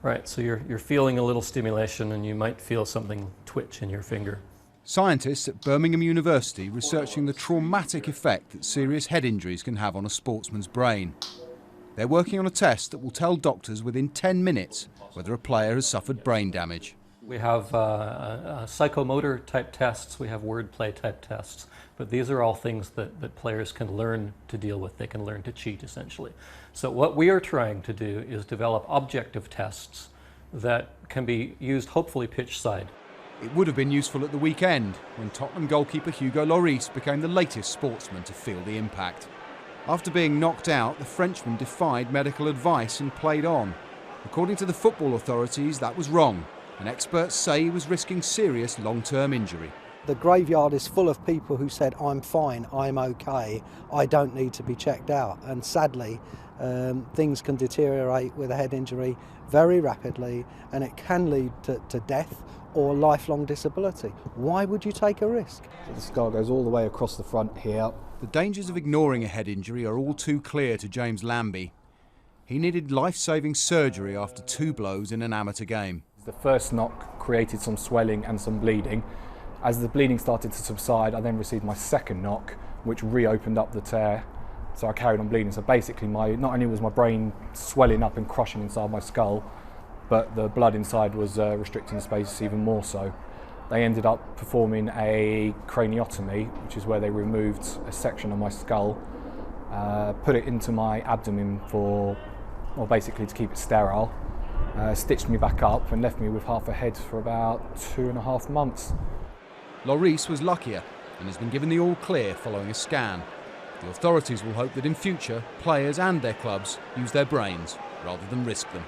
Right, so you're feeling a little stimulation and you might feel something twitch in your finger. Scientists at Birmingham University researching the traumatic effect that serious head injuries can have on a sportsman's brain. They're working on a test that will tell doctors within 10 minutes whether a player has suffered brain damage. We have psychomotor type tests, we have wordplay type tests, but these are all things that players can learn to deal with. They can learn to cheat, essentially. So what we are trying to do is develop objective tests that can be used, hopefully, pitch side. It would have been useful at the weekend when Tottenham goalkeeper Hugo Lloris became the latest sportsman to feel the impact. After being knocked out, the Frenchman defied medical advice and played on. According to the football authorities, that was wrong, and experts say he was risking serious long-term injury. The graveyard is full of people who said, I'm fine, I'm okay, I don't need to be checked out. And sadly, things can deteriorate with a head injury very rapidly, and it can lead to death or lifelong disability. Why would you take a risk? The scar goes all the way across the front here. The dangers of ignoring a head injury are all too clear to James Lambie. He needed life-saving surgery after 2 blows in an amateur game. The first knock created some swelling and some bleeding. As the bleeding started to subside, I then received my second knock, which reopened up the tear. So I carried on bleeding. So basically, not only was my brain swelling up and crushing inside my skull, but the blood inside was restricting the space even more so. They ended up performing a craniotomy, which is where they removed a section of my skull, put it into my abdomen basically to keep it sterile, stitched me back up and left me with half a head for about 2.5 months. Lloris was luckier and has been given the all clear following a scan. The authorities will hope that in future, players and their clubs use their brains rather than risk them.